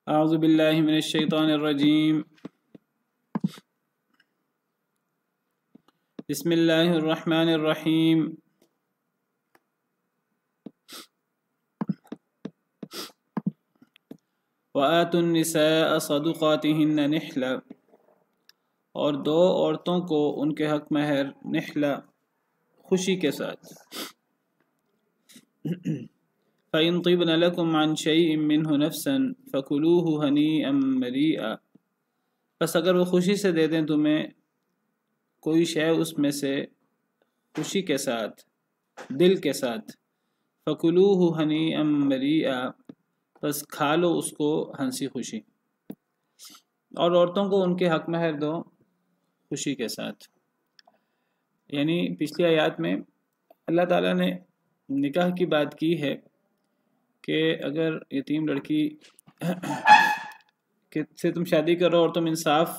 اعوذ باللہ من الشیطان الرجیم بسم اللہ الرحمن الرحیم وآتوا النساء صدقاتهن نحلا، اور دو عورتوں کو ان کے حق مہر نحلا خوشی کے ساتھ۔ فَإِن طِبْنَ لَكُمْ عَنْ شَيْءٍ مِّنْهُ نَفْسًا فَكُلُوهُ هَنِيئًا مَرِيئًا، پس اگر وہ خوشی سے دے دیں تمہیں کوئی شے اس میں سے خوشی کے ساتھ، دل کے ساتھ، فَكُلُوهُ هَنِيئًا مَرِيئًا، پس کھا لو اس کو ہنسی خوشی۔ اور عورتوں کو ان کے حق مہر دو خوشی کے ساتھ۔ یعنی پچھلی آیات میں اللہ تعالیٰ نے نکاح کی بات کی ہے کہ اگر یتیم لڑکی سے تم شادی کرو اور تم انصاف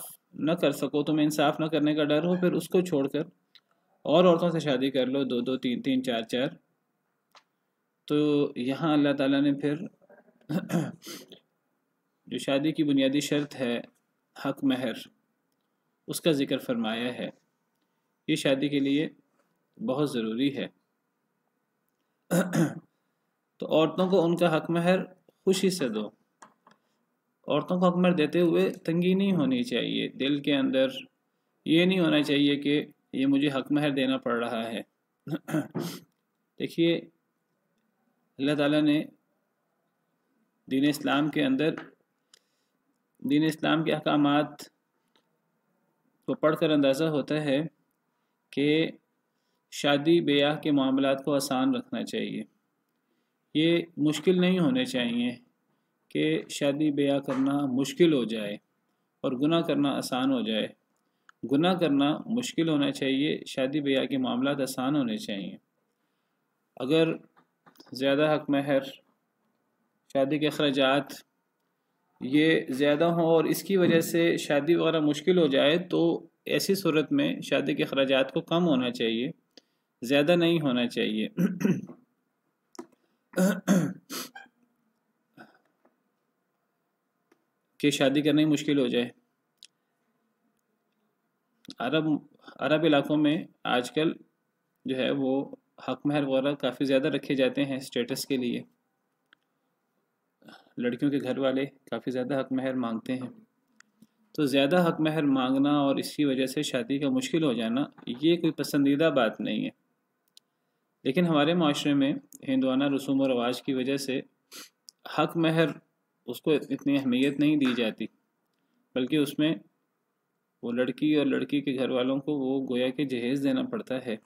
نہ کر سکو، تمہیں انصاف نہ کرنے کا ڈر ہو، پھر اس کو چھوڑ کر اور عورتوں سے شادی کر لو، دو دو تین تین چار چار۔ تو یہاں اللہ تعالیٰ نے پھر جو شادی کی بنیادی شرط ہے حق مہر، اس کا ذکر فرمایا ہے۔ یہ شادی کے لیے بہت ضروری ہے۔ تو عورتوں کو ان کا حق مہر خوشی سے دو۔ عورتوں کو حق مہر دیتے ہوئے تنگی نہیں ہونی چاہیے، دل کے اندر یہ نہیں ہونا چاہیے کہ یہ مجھے حق مہر دینا پڑ رہا ہے۔ دیکھیے اللہ تعالیٰ نے دین اسلام کے اندر دین اسلام کے احکامات کو پڑھ کر اندازہ ہوتا ہے کہ شادی بیاہ کے معاملات کو آسان رکھنا چاہیے۔ یہ مشکل نہیں ہونے چاہیے کہ شادی بیاہ کرنا مشکل ہو جائے اور گناہ کرنا آسان ہو جائے۔ گناہ کرنا مشکل ہونا چاہیے، شادی بیاہ کے معاملات آسان ہونے چاہیے۔ اگر زیادہ حق مہر، شادی کے اخراجات یہ زیادہ ہوں اور اس کی وجہ سے شادی وغیرہ مشکل ہو جائے، تو ایسی صورت میں شادی کے اخراجات کو کم ہونا چاہیے، زیادہ نہیں ہونا چاہیے۔ کہ شادی کرنا ہی مشکل ہو جائے۔ عرب علاقوں میں آج کل جو ہے وہ حق مہر وغیرہ کافی زیادہ رکھے جاتے ہیں اسٹیٹس کے لیے۔ لڑکیوں کے گھر والے کافی زیادہ حق مہر مانگتے ہیں۔ تو زیادہ حق مہر مانگنا اور اس کی وجہ سے شادی کا مشکل ہو جانا یہ کوئی پسندیدہ بات نہیں ہے۔ لیکن ہمارے معاشرے میں ہندوانہ رسوم و رواج کی وجہ سے حق مہر اس کو اتنی اہمیت نہیں دی جاتی، بلکہ اس میں وہ لڑکی اور لڑکی کے گھر والوں کو وہ گویا کہ جہیز دینا پڑتا ہے،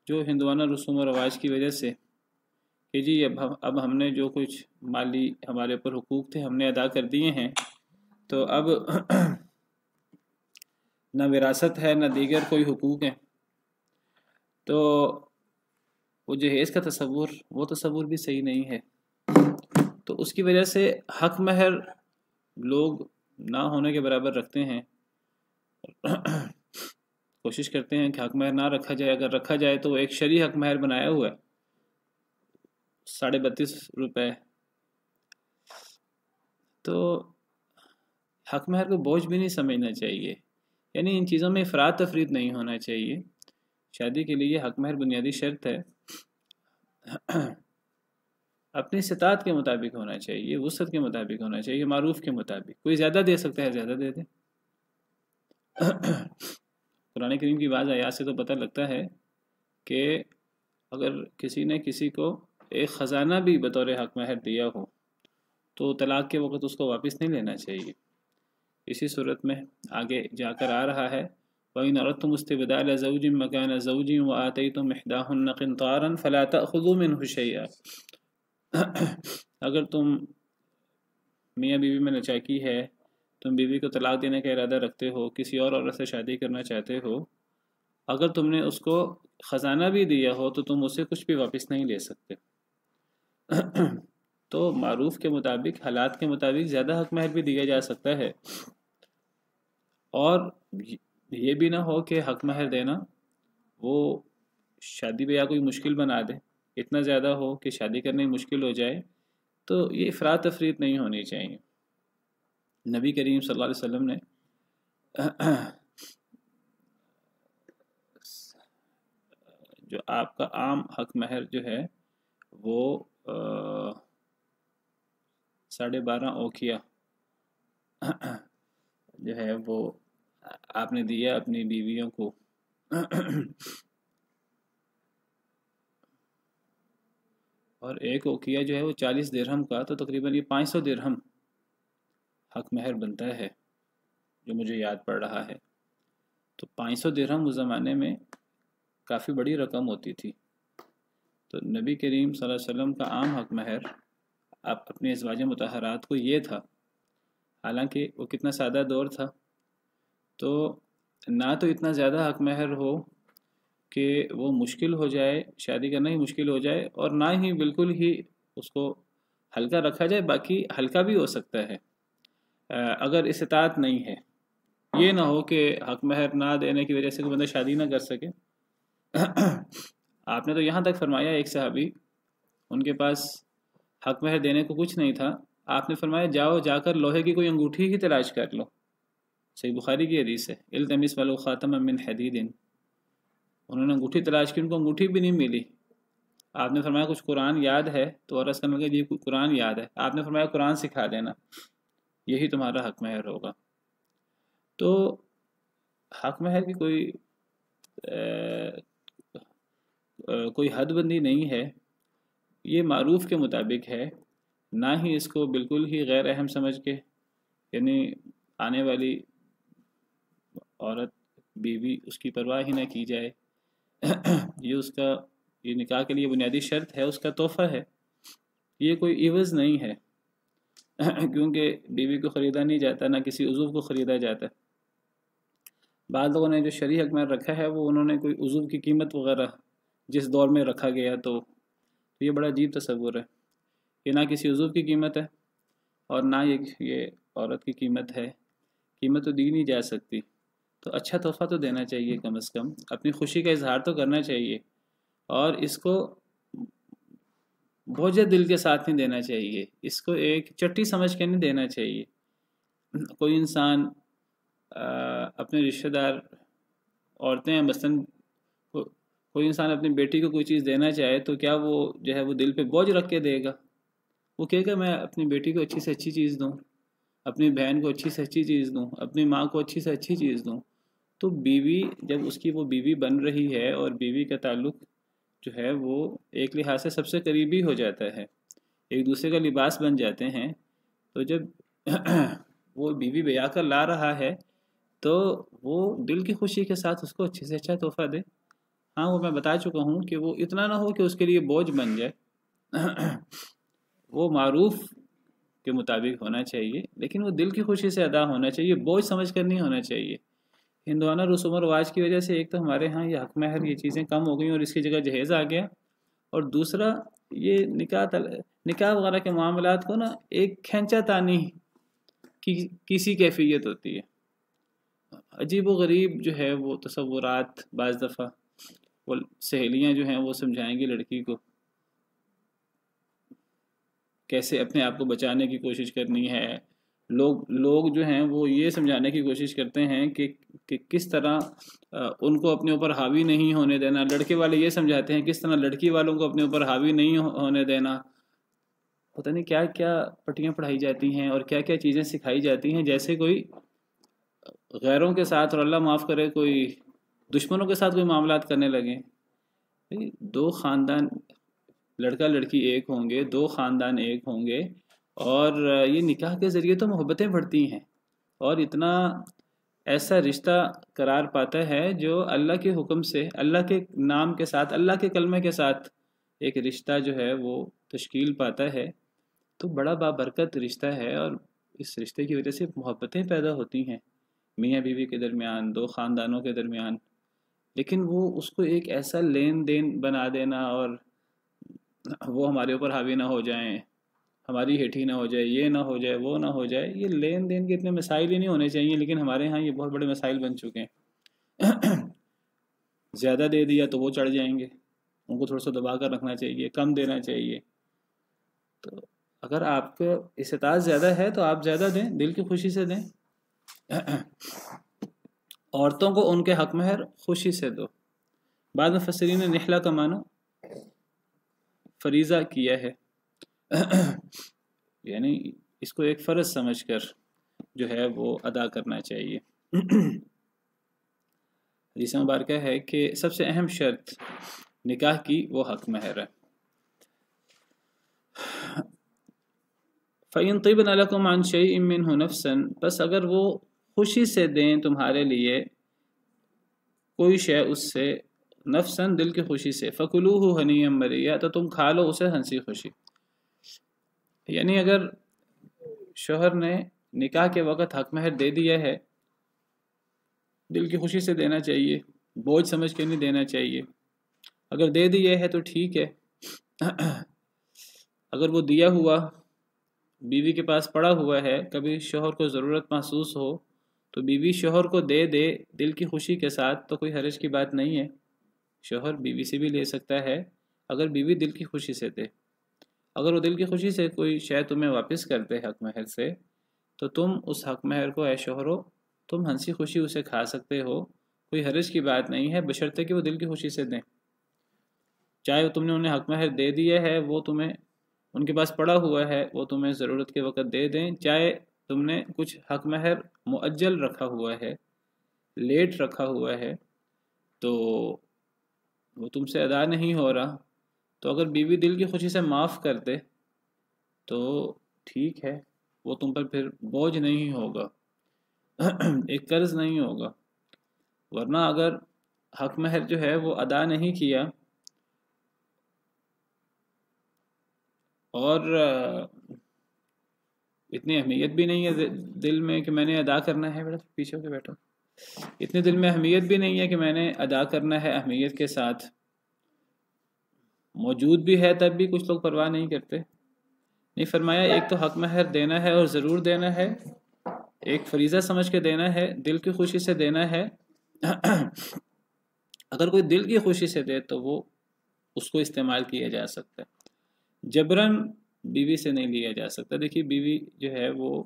جو ہندوانہ رسوم و رواج کی وجہ سے کہ جی اب ہم نے جو کچھ مالی ہمارے اوپر حقوق تھے ہم نے ادا کر دیے ہیں، تو اب نہ وراثت ہے نہ دیگر کوئی حقوق ہیں، تو وہ جہیز کا تصور بھی صحیح نہیں ہے۔ تو اس کی وجہ سے حق مہر لوگ نہ ہونے کے برابر رکھتے ہیں، کوشش کرتے ہیں کہ حق مہر نہ رکھا جائے۔ اگر رکھا جائے تو وہ ایک شرعی حق مہر بنایا ہوا ہے 32.5 روپے۔ تو حق مہر کو بوجھ بھی نہیں سمجھنا چاہیے، یعنی ان چیزوں میں افراط تفریط نہیں ہونا چاہیے۔ شادی کے لیے حق مہر بنیادی شرط ہے، اپنی استطاعت کے مطابق ہونا چاہیے، وسعت کے مطابق ہونا چاہیے، معروف کے مطابق۔ کوئی زیادہ دے سکتا ہے زیادہ دے دے۔ قرآن کریم کی بعض آیات سے تو پتہ لگتا ہے کہ اگر کسی نے کسی کو ایک خزانہ بھی بطور حق مہر دیا ہو تو طلاق کے وقت اس کو واپس نہیں لینا چاہیے۔ اسی صورت میں آگے جا کر آ رہا ہے وَإِنْ أَرَدْتُمُ اسْتِبْدَالَ زَوْجٍ مَكَانَ زَوْجٍ وَآتَيْتُمْ إِحْدَاهُنَّ قِنْطَارًا فَلَا تَأْخُذُوا مِنْهُ شَيْئًا۔ اگر تم میاں بیوی میں ناچاکی ہے، تم بیوی کو طلاق دینے کا ارادہ رکھتے ہو، کسی اور عورت سے شادی کرنا چاہتے ہو، اگر تم نے اس کو خزانہ بھی دیا ہو تو تم اسے کچھ بھی واپس نہیں لے سکتے۔ تو معروف کے مطابق، حالات کے مطابق زیادہ حق مہر بھی دیا جا سکتا ہے، اور یہ بھی نہ ہو کہ حق مہر دینا وہ شادی بیاہ کوئی مشکل بنا دے، اتنا زیادہ ہو کہ شادی کرنے مشکل ہو جائے۔ تو یہ افراط تفریط نہیں ہونی چاہیے۔ نبی کریم صلی اللہ علیہ وسلم نے جو آپ کا عام حق مہر جو ہے وہ 12.5 اوقیہ جو ہے وہ آپ نے دیا اپنی بیویوں کو اور 1 اوقیہ جو ہے وہ 40 درہم کا، تو تقریباً یہ 500 درہم حق مہر بنتا ہے جو مجھے یاد پڑ رہا ہے۔ تو 500 درہم اس زمانے میں کافی بڑی رقم ہوتی تھی۔ تو نبی کریم صلی اللہ علیہ وسلم کا عام حق مہر آپ اپنے ازواج مطہرات کو یہ تھا، حالانکہ وہ کتنا سادہ دور تھا، تو نہ تو اتنا زیادہ حق مہر ہو کہ وہ مشکل ہو جائے، شادی کرنا ہی مشکل ہو جائے، اور نہ ہی بالکل ہی اس کو ہلکا رکھا جائے، باقی ہلکا بھی ہو سکتا ہے اگر استطاعت نہیں ہے۔ یہ نہ ہو کہ حق مہر نہ دینے کی وجہ سے کوئی بندہ شادی نہ کر سکے۔ آپ نے تو یہاں تک فرمایا، ایک صحابی ان کے پاس حق مہر دینے کو کچھ نہیں تھا، آپ نے فرمایا جاؤ جا کر لوہے کی کوئی انگوٹھی ہی تلاش کر لو۔ صحیح بخاری کی حدیث ہے، التمس ولو خاتما من حدید۔ انہوں نے انگوٹھی تلاش کی، ان کو انگوٹھی بھی نہیں ملی۔ آپ نے فرمایا کچھ قرآن یاد ہے؟ تو عرض کرنے لگے یہ قرآن یاد ہے۔ آپ نے فرمایا قرآن سکھا دینا، یہی تمہارا حق مہر ہوگا۔ تو حق مہر کی کوئی حد بندی نہیں ہے، یہ معروف کے مطابق ہے، نہ ہی اس کو بالکل ہی غیر اہم سمجھ کے، یعنی آنے والی عورت بیوی اس کی پرواہ ہی نہ کی جائے۔ یہ نکاح کے لیے بنیادی شرط ہے، اس کا تحفہ ہے، یہ کوئی عوض نہیں ہے کیونکہ بیوی کو خریدا نہیں جاتا، نہ کسی عضو کو خریدا جاتا۔ بعض لوگوں نے جو شرعی حق مہر رکھا ہے وہ انہوں نے کوئی عضو کی قیمت وغیرہ جس دور میں رکھا گیا، تو یہ بڑا عجیب تصور ہے کہ نہ کسی عضو کی قیمت ہے اور نہ یہ عورت کی قیمت ہے، قیمت تو دی نہیں جا سکتی۔ تو اچھا تحفہ تو دینا چاہیے، کم از کم اپنی خوشی کا اظہار تو کرنا چاہیے، اور اس کو بوجھ دل کے ساتھ نہیں دینا چاہیے، اس کو ایک چٹی سمجھ کے نہیں دینا چاہیے۔ کوئی انسان اپنے رشتہ دار عورتیں مثلاً کوئی انسان اپنی بیٹی کو کوئی چیز دینا چاہے تو کیا وہ جو ہے وہ دل پہ بوجھ رکھ کے دے گا؟ وہ کہے گا میں اپنی بیٹی کو اچھی سے اچھی چیز دوں، اپنی بہن کو اچھی سے اچھی چیز دوں، اپنی ماں کو اچھی سے اچھی چیز دوں۔ تو بیوی جب اس کی وہ بیوی بن رہی ہے اور بیوی کا تعلق جو ہے وہ ایک لحاظ سے سب سے قریبی ہو جاتا ہے، ایک دوسرے کا لباس بن جاتے ہیں، تو جب وہ بیوی بیاہ کر لا رہا ہے تو وہ دل کی خوشی کے ساتھ اس کو اچھے سے اچھا تحفہ دے۔ ہاں وہ میں بتا چکا ہوں کہ وہ اتنا نہ ہو کہ اس کے لیے بوجھ بن جائے، وہ معروف کے مطابق ہونا چاہیے، لیکن وہ دل کی خوشی سے ادا ہونا چاہیے، بوجھ سمجھ کر نہیں ہونا چاہیے۔ ہندوانہ رسوم و رواج کی وجہ سے ایک تو ہمارے ہاں یہ حق مہر یہ چیزیں کم ہو گئیں اور اس کی جگہ جہیز آ گیا، اور دوسرا یہ نکاح وغیرہ کے معاملات کو نا ایک کھینچا تانی کی کسی کیفیت ہوتی ہے، عجیب و غریب جو ہے وہ تصورات۔ بعض دفعہ وہ سہیلیاں جو ہیں وہ سمجھائیں گی لڑکی کو کیسے اپنے آپ کو بچانے کی کوشش کرنی ہے، لوگ جو ہیں وہ یہ سمجھانے کی کوشش کرتے ہیں کہ کس طرح ان کو اپنے اوپر حاوی نہیں ہونے دینا، لڑکے والے یہ سمجھاتے ہیں کس طرح لڑکی والوں کو اپنے اوپر حاوی نہیں ہونے دینا۔ پتہ نہیں کیا کیا پٹیاں پڑھائی جاتی ہیں اور کیا کیا چیزیں سکھائی جاتی ہیں، جیسے کوئی غیروں کے ساتھ، اور اللہ معاف کرے کوئی دشمنوں کے ساتھ کوئی معاملات کرنے لگے۔ دو خاندان، لڑکا لڑکی ایک ہوں گے، دو خاندان ایک ہوں گے، اور یہ نکاح کے ذریعے تو محبتیں بڑھتی ہیں اور اتنا ایسا رشتہ قرار پاتا ہے جو اللہ کے حکم سے، اللہ کے نام کے ساتھ، اللہ کے کلمے کے ساتھ ایک رشتہ جو ہے وہ تشکیل پاتا ہے، تو بڑا بابرکت رشتہ ہے، اور اس رشتے کی وجہ سے محبتیں پیدا ہوتی ہیں میاں بیوی کے درمیان، دو خاندانوں کے درمیان۔ لیکن وہ اس کو ایک ایسا لین دین بنا دینا، اور وہ ہمارے اوپر حاوی نہ ہو جائیں، ہماری ہیٹھی نہ ہو جائے، یہ نہ ہو جائے، وہ نہ ہو جائے، یہ لین دین کے اتنے مسائل ہی نہیں ہونے چاہیے، لیکن ہمارے ہاں یہ بہت بڑے مسائل بن چکے ہیں۔ زیادہ دے دیا تو وہ چڑھ جائیں گے، ان کو تھوڑا سا دبا کر رکھنا چاہیے، کم دینا چاہیے۔ تو اگر آپ کو استطاعت زیادہ ہے تو آپ زیادہ دیں، دل کی خوشی سے دیں۔ عورتوں کو ان کے حق مہر خوشی سے دو۔ بعض مفسرین نے نحلہ کا معنی فریضہ کیا ہے، یعنی اس کو ایک فرض سمجھ کر جو ہے وہ ادا کرنا چاہیے۔ حدیث مبارکہ ہے کہ سب سے اہم شرط نکاح کی وہ حق مہر ہے۔ فَإِن طِبْنَ لَكُمْ عَنْ شَيْءٍ مِّنْهُ نَفْسًا، بس اگر وہ خوشی سے دیں تمہارے لیے کوئی شے اس سے، نفساً دل کی خوشی سے، فَكُلُوهُ هَنِيًّا مَرِيًّا، تو تم کھا لو اسے ہنسی خوشی۔ یعنی اگر شوہر نے نکاح کے وقت حق مہر دے دیا ہے، دل کی خوشی سے دینا چاہیے، بوجھ سمجھ کے نہیں دینا چاہیے۔ اگر دے دیا ہے تو ٹھیک ہے، اگر وہ دیا ہوا بیوی کے پاس پڑا ہوا ہے، کبھی شوہر کو ضرورت محسوس ہو تو بیوی شوہر کو دے دے دل کی خوشی کے ساتھ، تو کوئی حرج کی بات نہیں ہے، شوہر بیوی سے بھی لے سکتا ہے اگر بیوی دل کی خوشی سے دے۔ اگر وہ دل کی خوشی سے کوئی شے تمہیں واپس کرتے حق مہر سے، تو تم اس حق مہر کو اے شوہرو تم ہنسی خوشی اسے کھا سکتے ہو، کوئی حرج کی بات نہیں ہے، بشرطے کہ وہ دل کی خوشی سے دیں۔ چاہے تم نے انہیں حق مہر دے دیا ہے، وہ تمہیں ان کے پاس پڑا ہوا ہے، وہ تمہیں ضرورت کے وقت دے دیں، چاہے تم نے کچھ حق مہر مؤجل رکھا ہوا ہے، لیٹ رکھا ہوا ہے، تو وہ تم سے ادا نہیں ہو رہا، تو اگر بیوی دل کی خوشی سے معاف کر دے تو ٹھیک ہے، وہ تم پر پھر بوجھ نہیں ہوگا، ایک قرض نہیں ہوگا۔ ورنہ اگر حق مہر جو ہے وہ ادا نہیں کیا اور اتنی اہمیت بھی نہیں ہے دل میں کہ میں نے ادا کرنا ہے، بیٹا پیچھے ہو کے بیٹھو، اتنی دل میں اہمیت بھی نہیں ہے کہ میں نے ادا کرنا ہے اہمیت کے ساتھ، موجود بھی ہے تب بھی کچھ لوگ پرواہ نہیں کرتے، نہیں، فرمایا ایک تو حق مہر دینا ہے اور ضرور دینا ہے، ایک فریضہ سمجھ کے دینا ہے، دل کی خوشی سے دینا ہے۔ اگر کوئی دل کی خوشی سے دے تو وہ اس کو استعمال کیا جا سکتا ہے، جبراً بیوی سے نہیں لیا جا سکتا۔ دیکھیے بیوی جو ہے وہ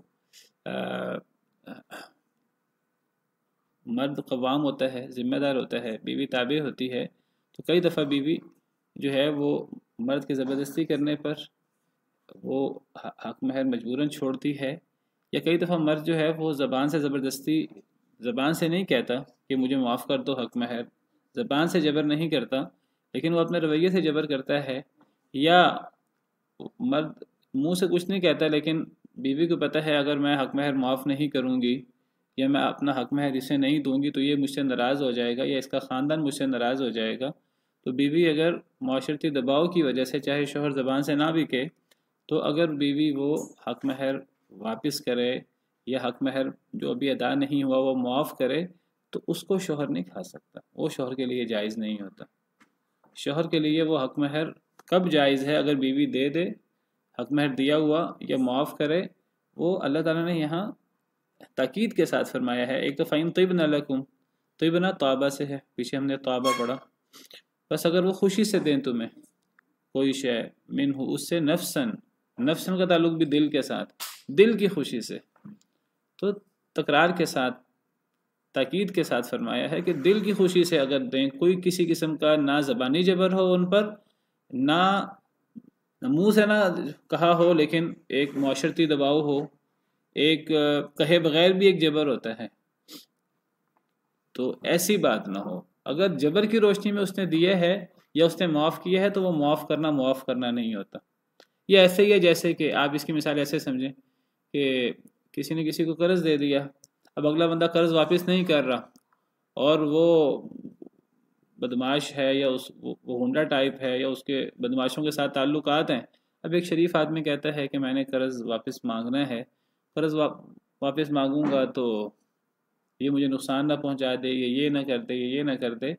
مرد قوام ہوتا ہے، ذمہ دار ہوتا ہے، بیوی تابع ہوتی ہے، تو کئی دفعہ بیوی جو ہے وہ مرد کی زبردستی کرنے پر وہ حق مہر مجبوراً چھوڑتی ہے، یا کئی دفعہ مرد جو ہے وہ زبان سے زبردستی، زبان سے نہیں کہتا کہ مجھے معاف کر دو حق مہر، زبان سے جبر نہیں کرتا، لیکن وہ اپنے رویے سے جبر کرتا ہے، یا مرد منہ سے کچھ نہیں کہتا لیکن بیوی کو پتہ ہے اگر میں حق مہر معاف نہیں کروں گی یا میں اپنا حق مہر اسے نہیں دوں گی تو یہ مجھ سے ناراض ہو جائے گا یا اس کا خاندان مجھ سے ناراض ہو جائے گا، تو بیوی اگر معاشرتی دباؤ کی وجہ سے، چاہے شوہر زبان سے نہ بھی کہے، تو اگر بیوی وہ حق مہر واپس کرے یا حق مہر جو ابھی ادا نہیں ہوا وہ معاف کرے، تو اس کو شوہر نہیں کھا سکتا، وہ شوہر کے لیے جائز نہیں ہوتا۔ شوہر کے لیے وہ حق مہر کب جائز ہے؟ اگر بیوی دے دے، حق مہر دیا ہوا یا معاف کرے، وہ اللہ تعالیٰ نے یہاں تاکید کے ساتھ فرمایا ہے۔ ایک تو فَإِن طِبْنَ لَكُمْ، طِبْنَ طابہ سے ہے، پیچھے ہم نے طابہ پڑھا، بس اگر وہ خوشی سے دیں تمہیں کوئی شے، منہ اس سے، نفسن، نفسن کا تعلق بھی دل کے ساتھ، دل کی خوشی سے، تو تکرار کے ساتھ، تاکید کے ساتھ فرمایا ہے کہ دل کی خوشی سے اگر دیں، کوئی کسی قسم کا نہ زبانی جبر ہو ان پر، نہ منہ سے نہ کہا ہو لیکن ایک معاشرتی دباؤ ہو، ایک کہے بغیر بھی ایک جبر ہوتا ہے، تو ایسی بات نہ ہو۔ اگر جبر کی روشنی میں اس نے دیا ہے یا اس نے معاف کیا ہے تو وہ معاف کرنا نہیں ہوتا۔ یہ ایسے ہی ہے جیسے کہ آپ اس کی مثال ایسے سمجھیں کہ کسی نے کسی کو قرض دے دیا، اب اگلا بندہ قرض واپس نہیں کر رہا اور وہ بدماش ہے یا وہ ہنڈا ٹائپ ہے یا اس کے بدماشوں کے ساتھ تعلقات ہیں، اب ایک شریف آدمی کہتا ہے کہ میں نے قرض واپس مانگنا ہے، قرض واپس مانگوں گا تو یہ مجھے نقصان نہ پہنچا دے، یہ نہ کر دے، یہ نہ کر دے،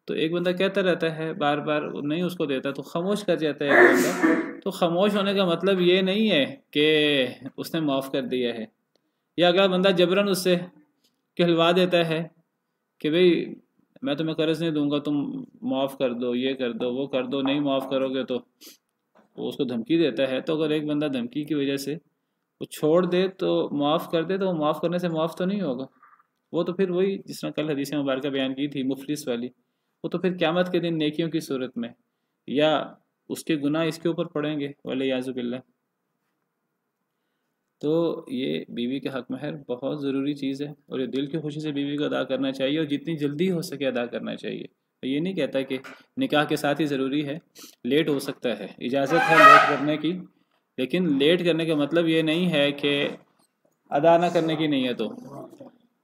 تو ایک بندہ کہتا رہتا ہے بار بار، نہیں اس کو دیتا تو خاموش کر جاتا ہے ایک بندہ، تو خاموش ہونے کا مطلب یہ نہیں ہے کہ اس نے معاف کر دیا ہے، یا اگر بندہ جبراً اس سے کہلوا دیتا ہے کہ بھئی میں تمہیں قرض نہیں دوں گا، تم معاف کر دو، یہ کر دو، وہ کر دو، نہیں معاف کرو گے تو وہ اس کو دھمکی دیتا ہے، تو اگر ایک بندہ دھمکی کی وجہ سے وہ چھوڑ دے تو معاف کر دے، تو وہ معاف کرنے سے معاف تو نہیں ہوگا، وہ تو پھر وہی جس طرح کل حدیث مبارکہ بیان کی تھی مفلس والی، وہ تو پھر قیامت کے دن نیکیوں کی صورت میں یا اس کے گناہ اس کے اوپر پڑیں گے ولیعاذ باللہ۔ تو یہ بیوی کے حق مہر بہت ضروری چیز ہے، اور یہ دل کی خوشی سے بیوی کو ادا کرنا چاہیے، اور جتنی جلدی ہو سکے ادا کرنا چاہیے۔ یہ نہیں کہتا کہ نکاح کے ساتھ ہی ضروری ہے، لیٹ ہو سکتا ہے، اجازت ہے لیٹ کرنے کی، لیکن لیٹ کرنے کا مطلب یہ نہیں ہے کہ ادا نہ کرنے کی نہیں ہے۔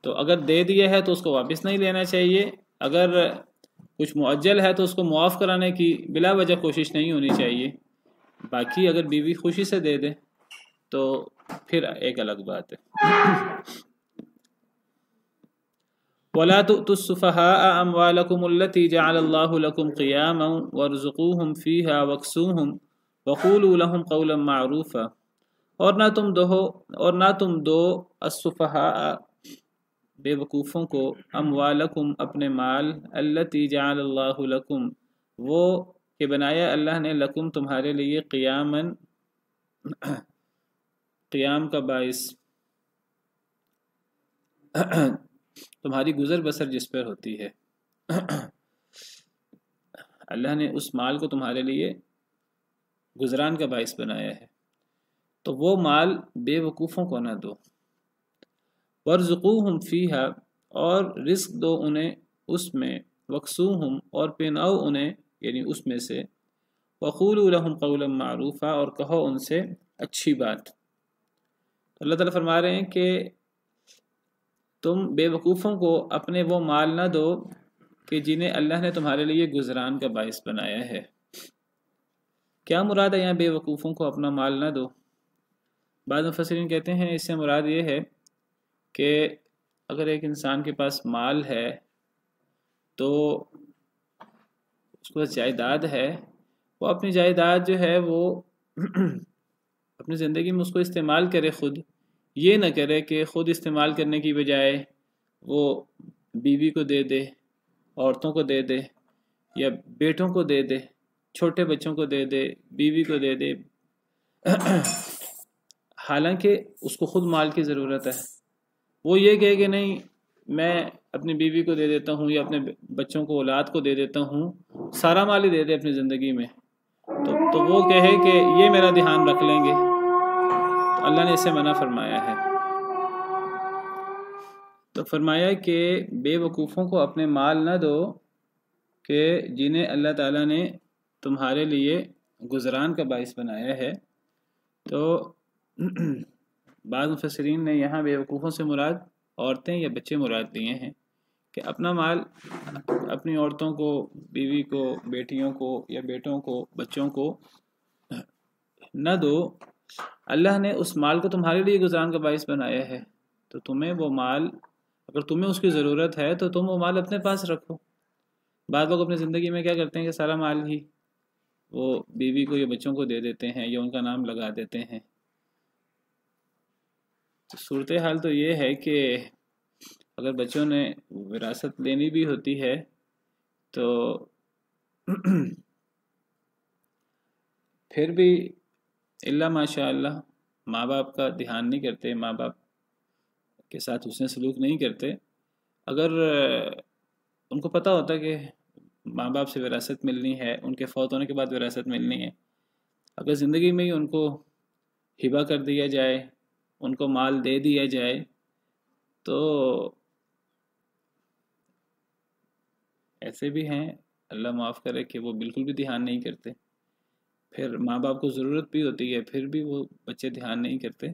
تو اگر دے دیا ہے تو اس کو واپس نہیں لینا چاہیے، اگر کچھ معجل ہے تو اس کو معاف کرانے کی بلا وجہ کوشش نہیں ہونی چاہیے۔ باقی اگر بیوی خوشی سے دے دے تو پھر ایک الگ بات ہے۔ وَلَا تُؤْتُوا السُّفَهَاءَ أَمْوَالَكُمُ الَّتِي جَعَلَ اللَّهُ لَكُمْ قِيَامًا وَارْزُقُوهُمْ فِيهَا وَاكْسُوهُمْ وَقُولُوا لَهُمْ قَوْلًا مَعْرُوفًا، اور نہ تم دو السفہاء بے وقوفوں کو، اموالکم اپنے مال، التی جعل اللہ لکم وہ کہ بنایا اللہ نے، لکم تمہارے لیے، قیامًا قیام کا باعث، تمہاری گزر بسر جس پر ہوتی ہے، اللہ نے اس مال کو تمہارے لیے گزران کا باعث بنایا ہے، تو وہ مال بے وقوفوں کو نہ دو۔ وَارْزُقُوهُمْ فِيهَا اور رزق دو انہیں اس میں، وَاكْسُوهُمْ اور پہناؤ انہیں یعنی اس میں سے، وَقُولُوا لَهُمْ قَوْلًا مَعْرُوفًا اور کہو ان سے اچھی بات۔ اللہ تعالیٰ فرما رہے ہیں کہ تم بے وقوفوں کو اپنے وہ مال نہ دو کہ جنہیں اللہ نے تمہارے لیے گزران کا باعث بنایا ہے۔ کیا مراد ہے یہاں بے وقوفوں کو اپنا مال نہ دو؟ بعض مفسرین کہتے ہیں اس سے مراد یہ ہے کہ اگر ایک انسان کے پاس مال ہے تو اس کے پاس جائیداد ہے، وہ اپنی جائیداد جو ہے وہ اپنی زندگی میں اس کو استعمال کرے، خود یہ نہ کرے کہ خود استعمال کرنے کی بجائے وہ بیوی کو دے دے، عورتوں کو دے دے، یا بیٹوں کو دے دے، چھوٹے بچوں کو دے دے، بیوی کو دے دے، حالانکہ اس کو خود مال کی ضرورت ہے۔ وہ یہ کہے کہ نہیں میں اپنی بیوی کو دے دیتا ہوں یا اپنے بچوں کو، اولاد کو دے دیتا ہوں، سارا مال ہی دے دے اپنی زندگی میں، تو وہ کہے کہ یہ میرا دھیان رکھ لیں گے، تو اللہ نے اسے منع فرمایا ہے۔ تو فرمایا کہ بے وقوفوں کو اپنے مال نہ دو کہ جنہیں اللہ تعالیٰ نے تمہارے لیے گزران کا باعث بنایا ہے۔ تو بعض مفسرین نے یہاں بے وقوفوں سے مراد عورتیں یا بچے مراد دیے ہیں، کہ اپنا مال اپنی عورتوں کو، بیوی کو، بیٹیوں کو یا بیٹوں کو، بچوں کو نہ دو، اللہ نے اس مال کو تمہارے لیے گزران کا باعث بنایا ہے، تو تمہیں وہ مال، اگر تمہیں اس کی ضرورت ہے تو تم وہ مال اپنے پاس رکھو۔ بعض لوگ اپنی زندگی میں کیا کرتے ہیں کہ سارا مال ہی وہ بیوی کو یا بچوں کو دے دیتے ہیں یا ان کا نام لگا دیتے ہیں۔ تو صورتحال تو یہ ہے کہ اگر بچوں نے وراثت لینی بھی ہوتی ہے تو پھر بھی الا ماشاء اللہ ماں باپ کا دھیان نہیں کرتے، ماں باپ کے ساتھ حسن سلوک نہیں کرتے، اگر ان کو پتہ ہوتا کہ ماں باپ سے وراثت ملنی ہے، ان کے فوت ہونے کے بعد وراثت ملنی ہے، اگر زندگی میں ہی ان کو ہبہ کر دیا جائے، ان کو مال دے دیا جائے، تو ایسے بھی ہیں اللہ معاف کرے کہ وہ بالکل بھی دھیان نہیں کرتے، پھر ماں باپ کو ضرورت بھی ہوتی ہے پھر بھی وہ بچے دھیان نہیں کرتے۔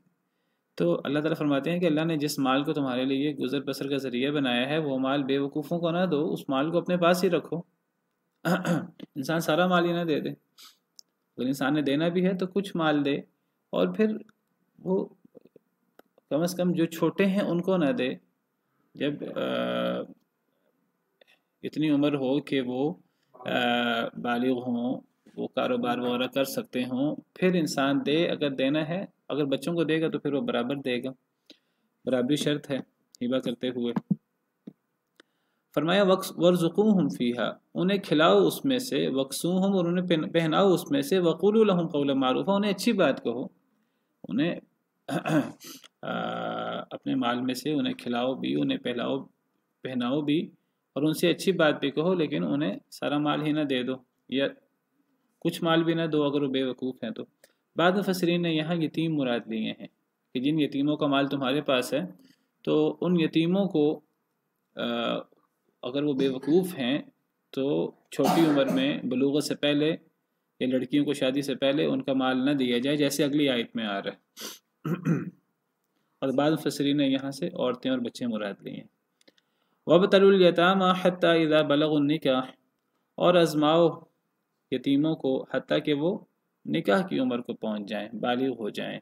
تو اللہ تعالیٰ فرماتے ہیں کہ اللہ نے جس مال کو تمہارے لیے گزر بسر کا ذریعہ بنایا ہے وہ مال بے وقوفوں کو نہ دو، اس مال کو اپنے پاس ہی رکھو۔ انسان سارا مال ہی نہ دے دے، اگر انسان نے دینا بھی ہے تو کچھ مال دے، اور پھر وہ کم از کم جو چھوٹے ہیں ان کو نہ دے، جب اتنی عمر ہو کہ وہ بالغ ہوں، وہ کاروبار وغیرہ کر سکتے ہوں، پھر انسان دے، اگر دینا ہے، اگر بچوں کو دے گا تو پھر وہ برابر دے گا، برابری شرط ہے ہبہ کرتے ہوئے۔ فرمایا ورزقوہم فیہا، انہیں کھلاؤ اس میں سے، وکسوہم، اور انہیں پہناؤ اس میں سے، وقولوا لہم قولا معروفا، انہیں اچھی بات کہو، انہیں اپنے مال میں سے انہیں کھلاؤ بھی، انہیں پہناؤ بھی، اور ان سے اچھی بات بھی کہو، لیکن انہیں سارا مال ہی نہ دے دو، یا کچھ مال بھی نہ دو اگر وہ بے وقوف ہیں تو۔ بعض مفسرین نے یہاں یتیم مراد لیے ہیں کہ جن یتیموں کا مال تمہارے پاس ہے تو ان یتیموں کو اگر وہ بے وقوف ہیں تو چھوٹی عمر میں بلوغت سے پہلے یا لڑکیوں کو شادی سے پہلے ان کا مال نہ دیا جائے، جیسے اگلی آیت میں آ رہا ہے۔ اور بعض مفسرین نے یہاں سے عورتیں اور بچے مراد لیے ہیں۔ وَابْتَلُوا الْيَتَامَى حَتَّى إِذَا بَلَغُوا النِّكَاحَ، اور آزماؤ یتیموں کو حتیٰ کہ وہ نکاح کی عمر کو پہنچ جائیں، بالغ ہو جائیں۔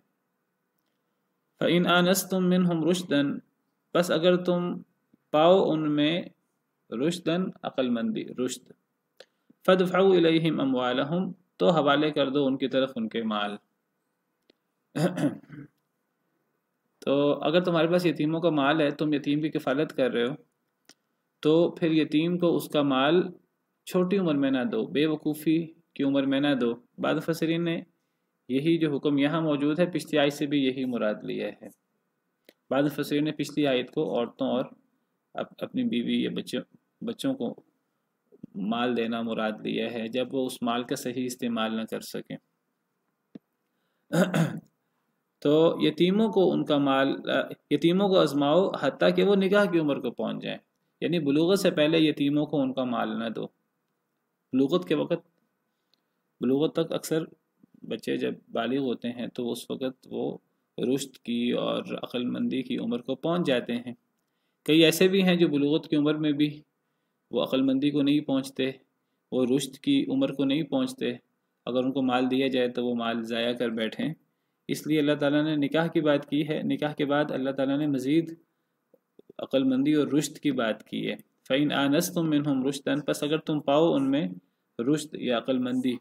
فَإِنْ آنَسْتُم مِّنْهُمْ رُشْدًا، بس اگر تم پاؤ ان میں رشدن، عقل مندی، رشد، فَادْفَعُوا إِلَيْهِمْ أَمْوَالَهُمْ، تو حوالے کر دو ان کی طرف ان کے مال۔ تو اگر تمہارے پاس یتیموں کا مال ہے، تم یتیم کی کفالت کر رہے ہو، تو پھر یتیم کو اس کا مال چھوٹی عمر میں نہ دو، بے وقوفی کی عمر میں نہ دو۔ بعض مفسرین نے یہی جو حکم یہاں موجود ہے پچھلی آیت سے بھی یہی مراد لیا ہے۔ بعض مفسرین نے پچھلی آیت کو عورتوں اور اپنی بیوی یا بچوں کو مال دینا مراد لیا ہے جب وہ اس مال کا صحیح استعمال نہ کر سکیں۔ تو یتیموں کو ان کا مال، یتیموں کو آزماؤ حتیٰ کہ وہ نکاح کی عمر کو پہنچ جائیں، یعنی بلوغت سے پہلے یتیموں کو ان کا مال نہ دو۔ بلوغت کے وقت، بلوغت تک اکثر بچے جب بالغ ہوتے ہیں تو اس وقت وہ رشد کی اور عقل مندی کی عمر کو پہنچ جاتے ہیں۔ کئی ایسے بھی ہیں جو بلوغت کی عمر میں بھی وہ عقل مندی کو نہیں پہنچتے، وہ رشد کی عمر کو نہیں پہنچتے، اگر ان کو مال دیا جائے تو وہ مال ضائع کر بیٹھیں۔ اس لیے اللہ تعالیٰ نے نکاح کی بات کی ہے، نکاح کے بعد اللہ تعالیٰ نے مزید عقل مندی اور رشد کی بات کی ہے۔ فَإِنْ آنَسْتُم مِّنْهُمْ رُشْدًا، پس اگر تم پاؤ ان میں رشد یا عقل مندی،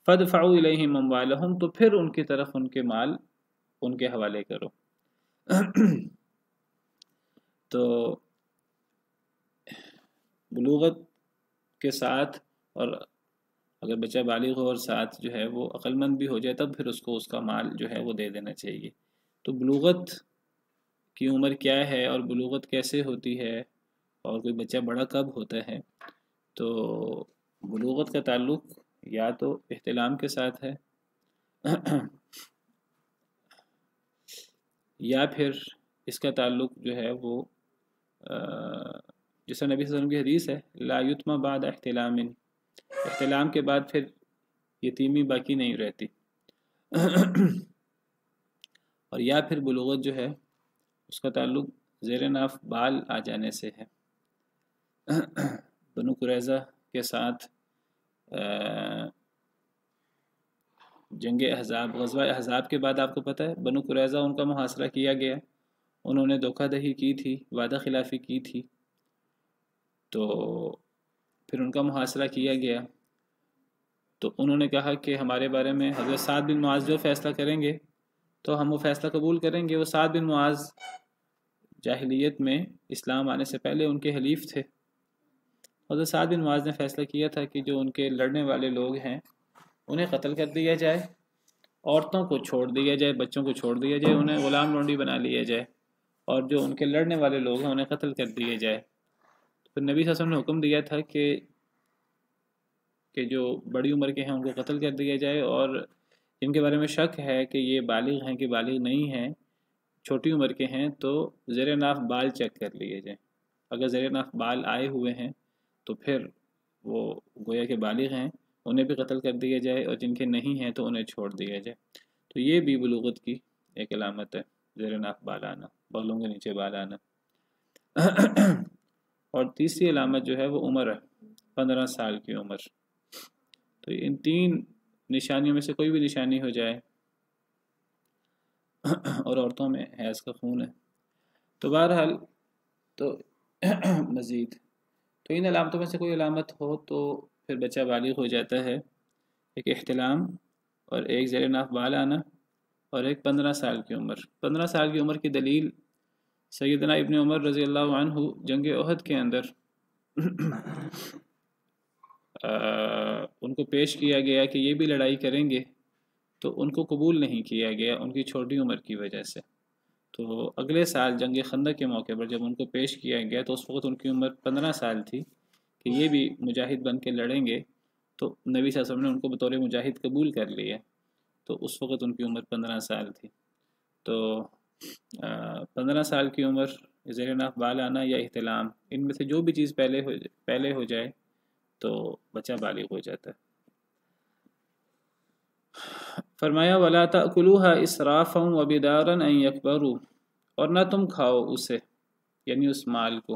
فَادْفَعُوا إِلَيْهِمْ أَمْوَالَهُمْ، تو پھر ان کی طرف ان کے مال ان کے حوالے کرو۔ تو بلوغت کے ساتھ، اور اگر بچہ بالغ ہو اور ساتھ جو ہے وہ عقل مند بھی ہو جائے، تب پھر اس کو اس کا مال جو ہے وہ دے دینا چاہیے۔ تو بلوغت کی عمر کیا ہے اور بلوغت کیسے ہوتی ہے اور کوئی بچہ بڑا کب ہوتا ہے، تو بلوغت کا تعلق یا تو احتلام کے ساتھ ہے یا پھر اس کا تعلق جو ہے وہ جیسا نبی صلی اللہ علیہ وسلم کی حدیث ہے، لا یتم بعد احتلام، احتلام کے بعد پھر یتیمی باقی نہیں رہتی۔ اور یا پھر بلوغت جو ہے اس کا تعلق زیر ناف بال آ جانے سے ہے۔ بنو قریظہ کے ساتھ جنگ احزاب، غزوہ احزاب کے بعد آپ کو پتہ ہے بنو قریظہ ان کا محاصرہ کیا گیا، انہوں نے دھوکہ دہی کی تھی، وعدہ خلافی کی تھی، تو پھر ان کا محاصرہ کیا گیا۔ تو انہوں نے کہا کہ ہمارے بارے میں حضرت سعد بن معاذ جو فیصلہ کریں گے تو ہم وہ فیصلہ قبول کریں گے۔ وہ سعد بن معاذ جاہلیت میں، اسلام آنے سے پہلے ان کے حلیف تھے۔ حضرت سعد بن معاذ نے فیصلہ کیا تھا کہ جو ان کے لڑنے والے لوگ ہیں انہیں قتل کر دیا جائے، عورتوں کو چھوڑ دیا جائے، بچوں کو چھوڑ دیا جائے، انہیں غلام لونڈی بنا لیا جائے، اور جو ان کے لڑنے والے لوگ ہیں انہیں قتل کر دیا جائے۔ پھر نبی صلی اللہ علیہ وسلم نے حکم دیا تھا کہ جو بڑی عمر کے ہیں ان کو قتل کر دیا جائے، اور جن کے بارے میں شک ہے کہ یہ بالغ ہیں کہ بالغ نہیں ہیں، چھوٹی عمر کے ہیں، تو زیر ناف بال چیک کر لیے جائیں۔ اگر زیر ناف بال آئے ہوئے ہیں تو پھر وہ گویا کہ بالغ ہیں، انہیں بھی قتل کر دیا جائے، اور جن کے نہیں ہیں تو انہیں چھوڑ دیا جائے۔ تو یہ بھی بلوغت کی ایک علامت ہے، زیر ناف بال آنا، بالوں کے نیچے بال آنا۔ اور تیسری علامت جو ہے وہ عمر ہے، 15 سال کی عمر۔ تو ان 3 نشانیوں میں سے کوئی بھی نشانی ہو جائے، اور عورتوں میں حیض کا خون ہے، تو بہرحال تو مزید تو ان علامتوں میں سے کوئی علامت ہو تو پھر بچہ بالغ ہو جاتا ہے۔ ایک احتلام، اور ایک زیر ناف بال آنا، اور ایک 15 سال کی عمر۔ 15 سال کی عمر کی دلیل سیدنا ابن عمر رضی اللہ عنہ جنگ احد کے اندر ان کو پیش کیا گیا کہ یہ بھی لڑائی کریں گے، تو ان کو قبول نہیں کیا گیا ان کی چھوٹی عمر کی وجہ سے۔ تو اگلے سال جنگ خندق کے موقع پر جب ان کو پیش کیا گیا تو اس وقت ان کی عمر 15 سال تھی کہ یہ بھی مجاہد بن کے لڑیں گے، تو نبی صلی اللہ علیہ وسلم نے ان کو بطور مجاہد قبول کر لیا، تو اس وقت ان کی عمر 15 سال تھی۔ تو 15 سال کی عمر، زیر ناف بال آنا یا احتلام، ان میں سے جو بھی چیز پہلے ہو جائے تو بچہ بالغ ہو جاتا ہے۔ فرمایا وَلَا تَأْكُلُوهَا إِسْرَافًا وَبِدَارًا أَن يَكْبَرُوا، اور نہ تم کھاؤ اسے، یعنی اس مال کو،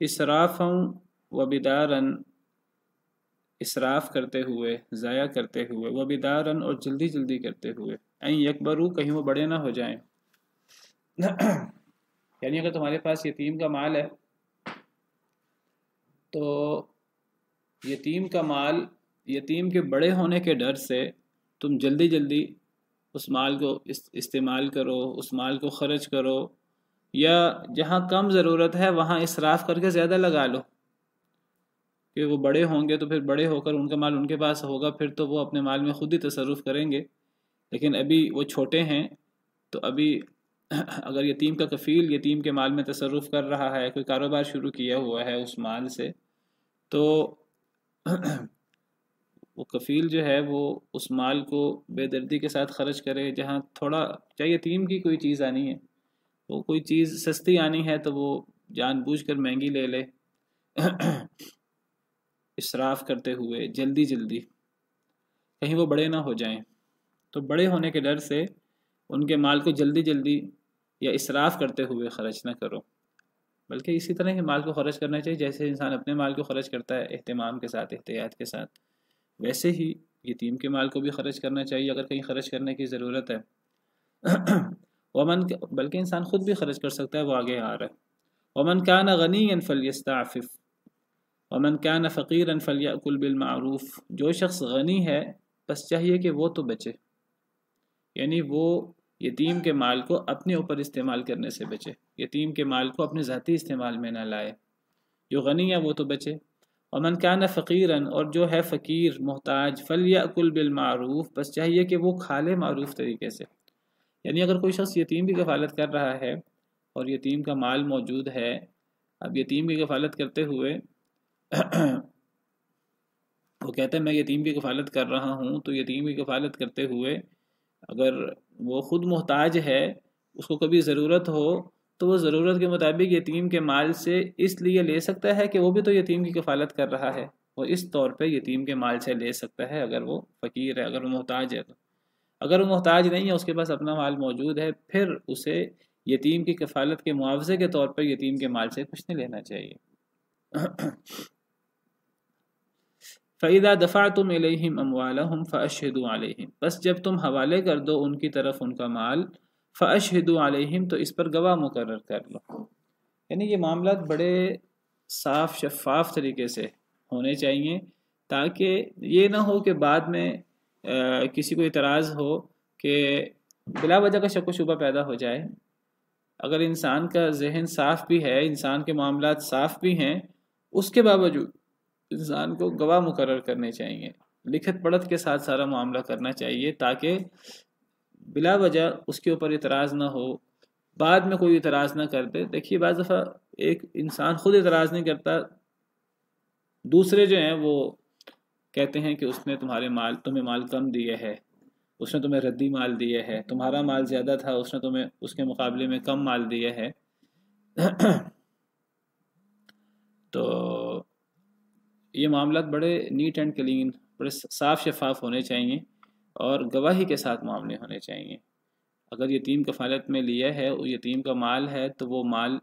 اسرافاً وبداراً، اسراف کرتے ہوئے، ضائع کرتے ہوئے، وبداراً، اور جلدی جلدی کرتے ہوئے، ان یکبروا، کہیں وہ بڑے نہ ہو جائیں۔ یعنی اگر تمہارے پاس یتیم کا مال ہے تو یتیم کا مال، یتیم کے بڑے ہونے کے ڈر سے تم جلدی جلدی اس مال کو استعمال کرو، اس مال کو خرچ کرو، یا جہاں کم ضرورت ہے وہاں اسراف کر کے زیادہ لگا لو، کہ وہ بڑے ہوں گے تو پھر بڑے ہو کر ان کا مال ان کے پاس ہوگا، پھر تو وہ اپنے مال میں خود ہی تصرف کریں گے، لیکن ابھی وہ چھوٹے ہیں تو ابھی اگر یتیم کا کفیل یتیم کے مال میں تصرف کر رہا ہے، کوئی کاروبار شروع کیا ہوا ہے اس مال سے، تو وہ کفیل جو ہے وہ اس مال کو بے دردی کے ساتھ خرچ کرے، جہاں تھوڑا چاہے یتیم کی کوئی چیز آنی ہے، وہ کوئی چیز سستی آنی ہے تو وہ جان بوجھ کر مہنگی لے لے، اسراف کرتے ہوئے جلدی جلدی، کہیں وہ بڑے نہ ہو جائیں، تو بڑے ہونے کے ڈر سے ان کے مال کو جلدی جلدی یا اسراف کرتے ہوئے خرچ نہ کرو، بلکہ اسی طرح ہی مال کو خرچ کرنا چاہیے جیسے انسان اپنے مال کو خرچ کرتا ہے، اہتمام کے ساتھ، احتیاط کے ساتھ، ویسے ہی یتیم کے مال کو بھی خرچ کرنا چاہیے اگر کہیں خرچ کرنے کی ضرورت ہے۔ بلکہ انسان خود بھی خرچ کر سکتا ہے، وہ آگے آ رہا ہے۔ ومن كان غنيا فليستعفف ومن كان فقيرا فليأكل بالمعروف، جو شخص غنی ہے بس چاہیے کہ وہ تو بچے، یعنی وہ یتیم کے مال کو اپنے اوپر استعمال کرنے سے بچے، یتیم کے مال کو اپنے ذاتی استعمال میں نہ لائے، جو غنی ہے وہ تو بچے۔ ومن كان فقيرا، اور جو ہے فقیر محتاج، فليأكل بالمعروف، بس چاہیے کہ وہ کھا لے معروف طریقے سے، یعنی اگر کوئی شخص یتیم کی کفالت کر رہا ہے اور یتیم کا مال موجود ہے، اب یتیم کی کفالت کرتے ہوئے وہ کہتا ہے میں یتیم کی کفالت کر رہا ہوں، تو یتیم کی کفالت کرتے ہوئے اگر وہ خود محتاج ہے، اس کو کبھی ضرورت ہو تو وہ ضرورت کے مطابق یتیم کے مال سے اس لیے لے سکتا ہے کہ وہ بھی تو یتیم کی کفالت کر رہا ہے، وہ اس طور پہ یتیم کے مال سے لے سکتا ہے اگر وہ فقیر ہے، اگر وہ محتاج ہے تو۔ اگر وہ محتاج نہیں ہے، اس کے پاس اپنا مال موجود ہے، پھر اسے یتیم کی کفالت کے معاوضے کے طور پر یتیم کے مال سے کچھ نہیں لینا چاہیے۔ فَإِذَا دَفَعْتُمْ إِلَيْهِمْ أَمْوَالَهُمْ فَأَشْهِدُوا عَلَيْهِمْ، بس جب تم حوالے کر دو ان کی طرف ان کا مال، فَأَشْهِدُوا عَلَيْهِمْ، تو اس پر گواہ مقرر کر لو، یعنی یہ معاملات بڑے صاف شفاف طریقے سے ہونے چاہیے، تاکہ یہ نہ ہو کہ بعد میں کسی کو اعتراض ہو کہ بلا وجہ کا شک و شبہ پیدا ہو جائے۔ اگر انسان کا ذہن صاف بھی ہے، انسان کے معاملات صاف بھی ہیں، اس کے باوجود انسان کو گواہ مقرر کرنے چاہیے، لکھت پڑھت کے ساتھ سارا معاملہ کرنا چاہیے، تاکہ بلا وجہ اس کے اوپر اعتراض نہ ہو، بعد میں کوئی اعتراض نہ کر دے۔ دیکھیے بعض دفعہ ایک انسان خود اعتراض نہیں کرتا، دوسرے جو ہیں وہ کہتے ہیں کہ اس نے تمہیں مال کم دیے ہے، اس نے تمہیں ردی مال دیے ہے، تمہارا مال زیادہ تھا، اس نے تمہیں اس کے مقابلے میں کم مال دیے ہے۔ تو یہ معاملات بڑے نیٹ اینڈ کلین، بڑے صاف شفاف ہونے چاہیے، اور گواہی کے ساتھ معاملے ہونے چاہیے۔ اگر یتیم کفالت میں لیا ہے، یتیم کا مال ہے، تو وہ مال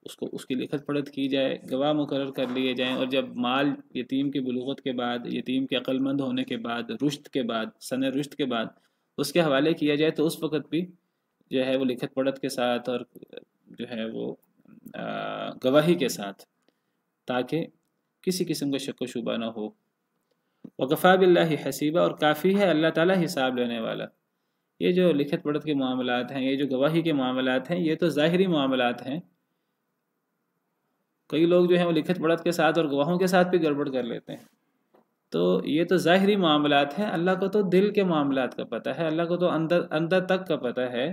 اس کی لکھت پڑھت کی جائے، گواہ مقرر کر لیے جائیں، اور جب مال یتیم کی بلوغت کے بعد، یتیم کے عقل مند ہونے کے بعد، رشد کے بعد، سن رشد کے بعد اس کے حوالے کیا جائے، تو اس وقت بھی جو ہے وہ لکھت پڑھت کے ساتھ اور جو ہے وہ گواہی کے ساتھ، تاکہ کسی قسم کا شک و شبہ نہ ہو۔ وَكَفَى بِاللَّهِ حَسِيبًا، اور کافی ہے اللہ تعالیٰ حساب لینے والا۔ یہ جو لکھت پڑھت کے معاملات ہیں، یہ جو گواہی کے معاملات ہیں، یہ تو ظاہری معاملات ہیں، کئی لوگ جو ہیں وہ لکھت پڑھت کے ساتھ اور گواہوں کے ساتھ بھی گڑبڑ کر لیتے ہیں. تو یہ تو ظاہری معاملات ہیں، اللہ کو تو دل کے معاملات کا پتہ ہے، اللہ کو تو اندر تک کا پتہ ہے.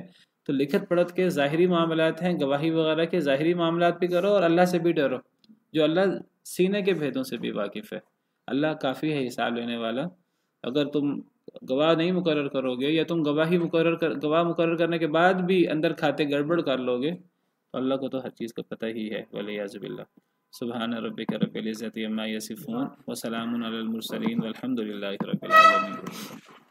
تو لکھت پڑھت کے ظاہری معاملات ہیں، گواہی وغیرہ کے ظاہری معاملات بھی کرو اور اللہ سے بھی ڈرو، جو اللہ سینے کے بھیدوں سے بھی واقف ہے. اللہ کافی ہے حساب لینے والا. اگر تم گواہ نہیں مقرر کرو گے یا تم گواہ مقرر کرنے کے بعد بھی اندر کھاتے گڑبڑ کر لو گے تو اللہ کو تو ہر چیز کا پتہ ہی ہے. والعیاذ باللہ. سبحان ربک رب العزت عما یصفون وسلام علی المرسلین والحمد للہ رب العالمین.